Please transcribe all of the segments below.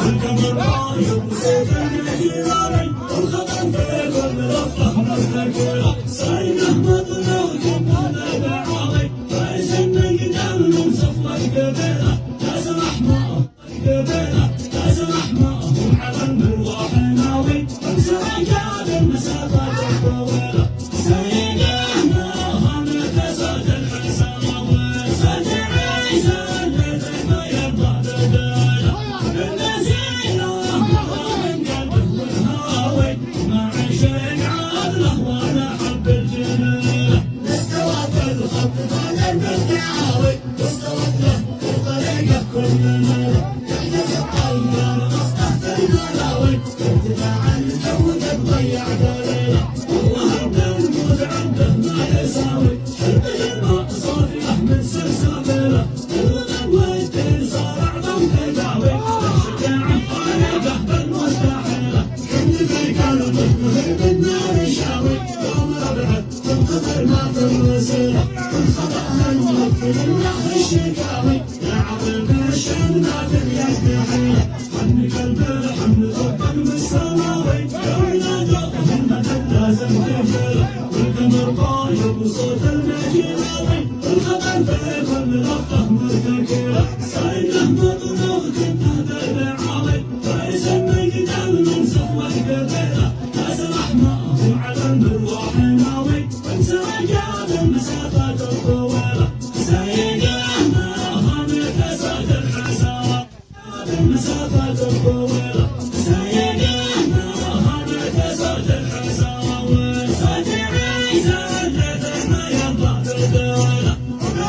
والقمر رايق وصوت المجيراني والخضر في كل لفة مرتكلة سايقه مطلوب كنا بعالي فايز من قدام من صفوة القبيلة كاس الأحمر القبيلة كاس الأحمر وعلم بالروح ناوي وانسى رجال المسافات الطويلة سايقه نوها مثل صوت الحساوي صوت عيسى اللي زي ما يرضى بداله النزيلة مضى من قلبه والهاوي مع شيء عادله وانا حب الجميلة استوى في الخط ظل بالدعاوي واستوت له في طريقه كل ميله يحجز الطيار مصطفى الملاوي ارتفاع الجو تضيع دليله والله الجنود عنده ما يساوي شربه الماء صافيه من سلسبيله الغدوتين صار اعظم فداوي الشجاعه خالقه بالمستحيله حمد في قلبه مهيب النار شاوي يوم ربعه تنتظر ما في الوسيله والخطا هالمثل النهر الشكاوي يا عظيم الشان ما في اليد حيله حن قلبه حن طبق بالسماوي يوم نادوه المدد لازم تجيله والقمر طاير وصوت المجيراوي والخطر في كل لفه مرتكله سايقه مطلوب كنا بالعالي فايز من قدام من صفوه القبيله كاس الاحمر وعلم بالروح ناوي وانسى رجال المسافات الطويله سايقه نوها مثل صوت الحساوي المسافات الطويله سايقه نوها مثل صوت الحساوي صوت عيسى اللي زي ما يرضى بداله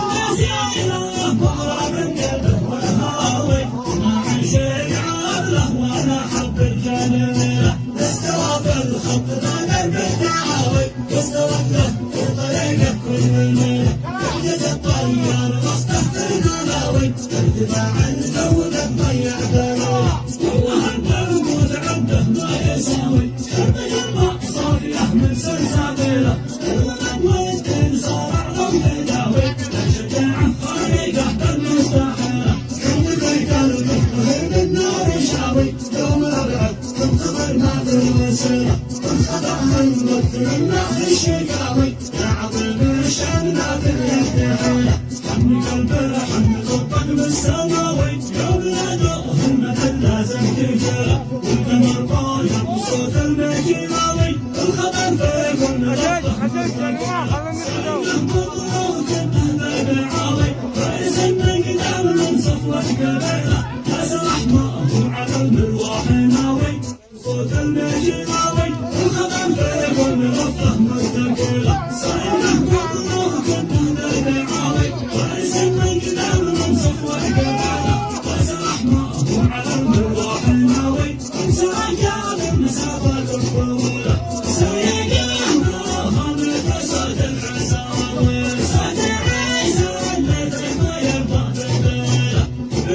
النزيله مضى من قلبه والهاوي مع شيء عادله وانا حب الجميله استوى في الخط ظل بالدعاوي واستوت له في طريقه كل ميله يحجز الطيار مصطفى الملاوي ارتفاع الجو تضيع دليله والله الجنود عنده ما يساوي شربه الماء صافيه من سلسبيله الغدوتين صار اعظم فداوي الشجاعه خالقه بالمستحيله حمد في قلبه مهيب النار شاوي يوم ربعه تنتظر ما في الوسيله والخطا هالمثل النهر الشكاوي يا عظيم الشان ما في اليد حيله حن قلبه حن طبق بالسماوي يوم نادوه المدد لازم تجيله والقمر طاير وصوت المجيراوي الخطر في كل لفه سايقه مطلوب كنا بالعالي فايز من قدام من صفوه القبيله كاس الاحمر وعلم بالروح ناوي صوت المجيراوي الخطر في كل لفه مرتكله سايقه مطلوب كنا بالعالي فايز من قدام من صفوه القبيله كاس الاحمر وعلم بالروح ناوي وانسى رجال المسافات الطويله سايقه نوها مثل صوت الحساوي صوت عيسى اللي زي ما يرضى بداله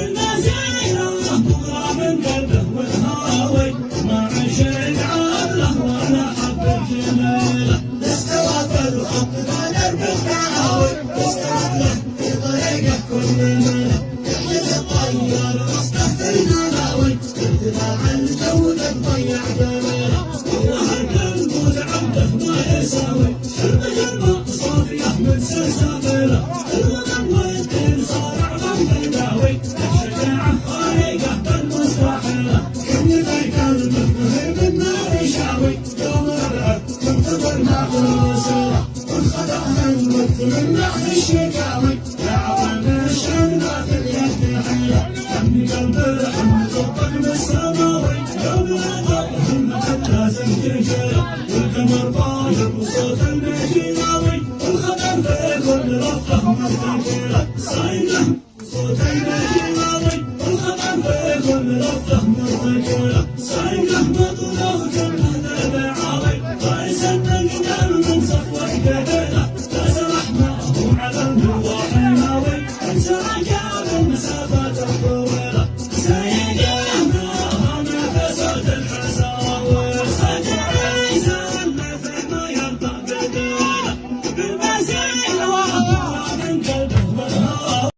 النزيله مضى من قلبه والهاوي مع شيء عادله وانا حب الجميله استوى في الخط ظل بالدعاوي واستوت له في طريقه كل ميله يحجز الطيار مصطفى الملاوي ارتفاع الجو تضيع دليله والله الجنود عنده ما يساوي شربه الماء صافيه من سلسبيله الغدوتين صار اعظم فداوي الشجاعه خالقه بالمستحيله حمد في قلبه مهيب النار شاوي يوم ربعه تنتظر ما في الوسيله والخطا هالمثل النهر الشكاوي يا عظيم الشان ما في اليد حيله حن قلبه حن طبق بالسماوي يوم نادوه المدد لازم تجيله والقمر طاير وصوت المجيراوي والخطر في كل لفه مرتكله سايقه صوت المجيراوي والخطر في كل لفه مرتكله سايقه مطلوب